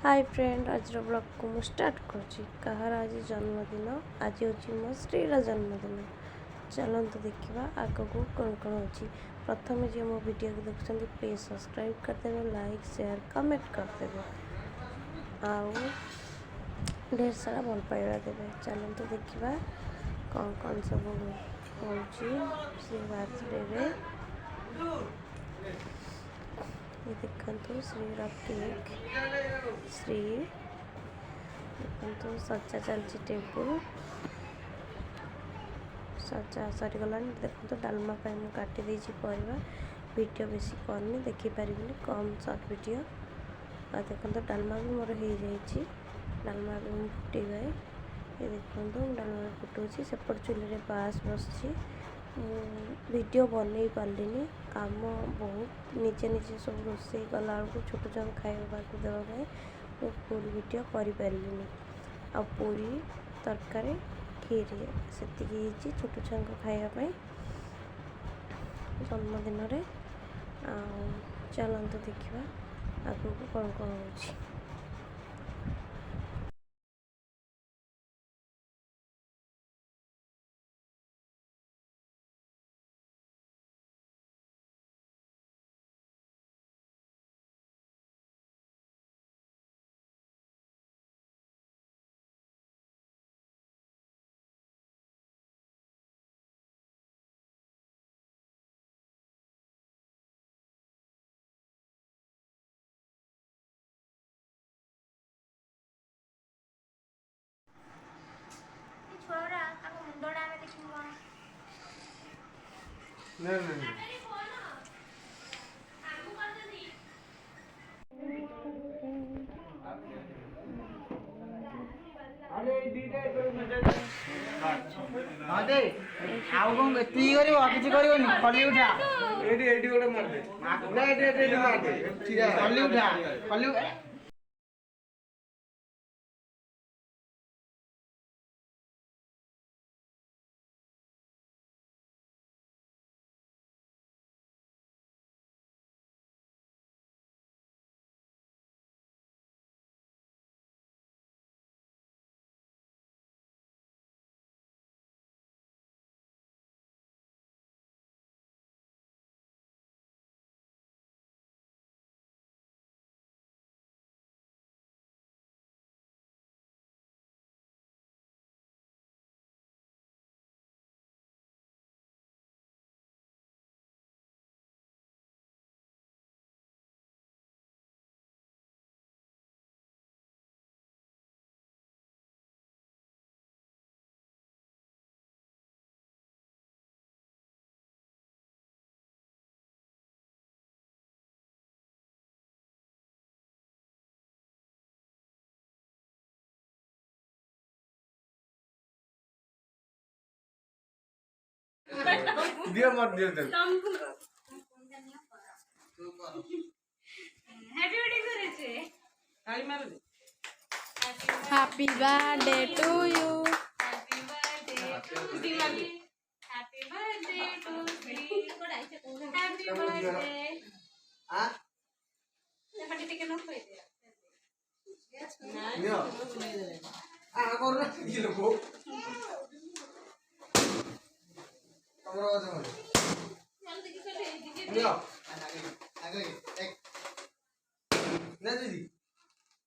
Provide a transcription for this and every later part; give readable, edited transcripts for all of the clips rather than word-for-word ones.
Hi friend, आज blog को मु स्टार्ट कर आज जन्मदिन। आज हूँ मो श्रीर जन्मदिन। चलते देखा आग को कौन कौन हो। प्रथम जो मो वीडियो को देखते प्लीज सब्सक्राइब करदे, लाइक शेयर कमेंट करदे, आउ ढेर सारा भल पाइबा देवे। चलते देखा कौन कौन सब हो बर्थडे। ये देखो श्रीर केक, श्री देखो सजा चलती टेबुल सजा सरीगला। देखो डालमा मुझे काटी परिवा वीडियो बेसी करनी देखिपारे कम सर्ट वीडियो। आ देखो डालमा भी मोर हो जाइए, डालमा भी मुझे फुटेबे। ये देखो डालमा फुटाऊँ सेपट चूल्हे पास बस वीडियो बनई पार्लिनी। काम बहुत निजे निजे सब रोसे गला छोट छुआ खावा देवाई फुल वीडियो कर पार्लिनी। आ पूरी तरकारी खीर से छोट छुआ खावाई जन्मदिन। चलते देखा आग को कौन कौन हो। दियो मत दियो तो happy birthday to you. Happy birthday to Diwali. Happy birthday to Shree. Happy birthday. हां देखो टिके न खोई दे। दियो आ कर ना दियो को हमरा आवाज में जल्दी के चले दीजिए। दियो आगे एक ना दीदी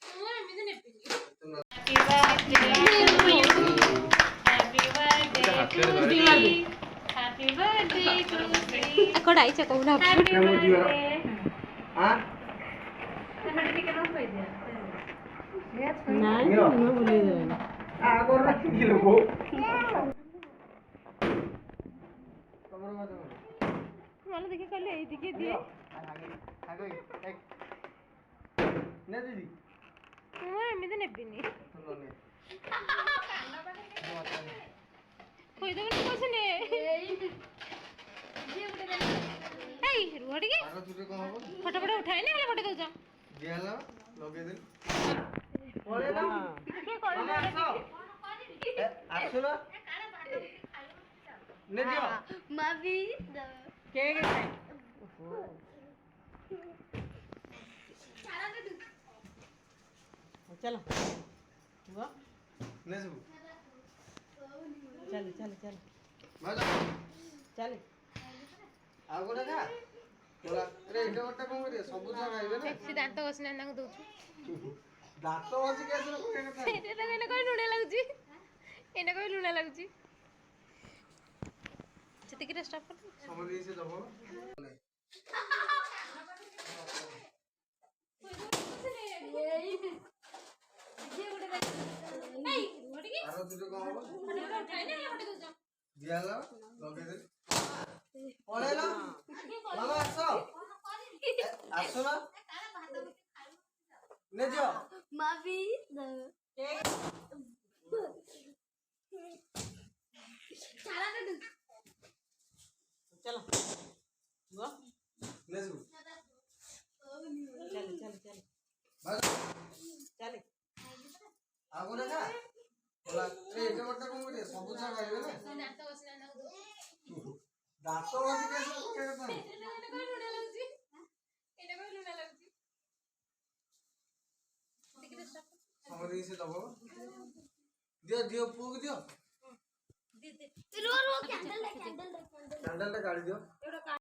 मैं ने P. Happy birthday to you. Happy birthday to Diwali. Happy birthday to Shree. कड़ाई से कहू ना Happy birthday. हां देखो टिके न खोई दे। ना ना बोले दे आ कर ना दियो को हमरा आवाज में मानो देखिए कल ए दिखे दिए। आगे एक ना दीदी मैं ने पी। खोई दे ना कुछ ने। ए रुआ टिके आरो तुटे कोन हो फोटो फोटो उठाए ना फोटो दो जा। दियाला लगे दे ओरे ना के कर दे। आसो ना ने दियो मावी के खाए चलो हुआ ले सब चल चल चल भाई चल ଆଉ ଗୋଟେ ଖା ତୋରା ରେ ଏଟା ଗୋଟେ କଣ କରିବେ ସବୁ ଛୁଆ ଖାଇବେ ନା ସେ ଦାନ୍ତ ଘଷିନା ତାଙ୍କୁ ଦଉଛୁ ଦାନ୍ତ ବସି କେସର କୋଇ କଥା ଏଇଟା ତ ଏଇନା କହି ଲୁଣା ଲାଗୁଛି ଏଇନା କହି ଲୁଣା ଲାଗୁଛି ସେତିକିରେ ଷ୍ଟପ୍ କରିଦେ ସମୟ ସେ ଦବ ଆର ଦୁটো କଣ ହବ ଦିଆଲା ଲଗେଇ ଦେ ପଳେଇଲ ମାମା ଆସ ଆସ ନା ନେ ଯିଅ माफी चलो हुआ ले सब चल चल चल भाई चल ଆଉ ଗୋଟେ ଖା ତୋରା ରେ ଏଟା ଗୋଟେ କଣ କରିବେ ସବୁ ଛୁଆ ଖାଇବେ ନା ଦାନ୍ତ ଘଷିନା ତାଙ୍କୁ ଦଉଛୁ ଦାନ୍ତ ବସି କେସର କୋଇ କଥା ଏଇଟା କହି ଲୁଣା ଲାଗୁଛି ଏଇଟା କହି ଲୁଣା ଲାଗୁଛି ସେତିକିରେ ଷ୍ଟପ୍ ସମୟ ସେ ଦବ ଦିଅ ଦିଅ ପୁଅକୁ ଦିଅ रो रो कैंडल कैंडल କ୍ୟାଣ୍ଡେଲଟା କାଢି ଦିଅ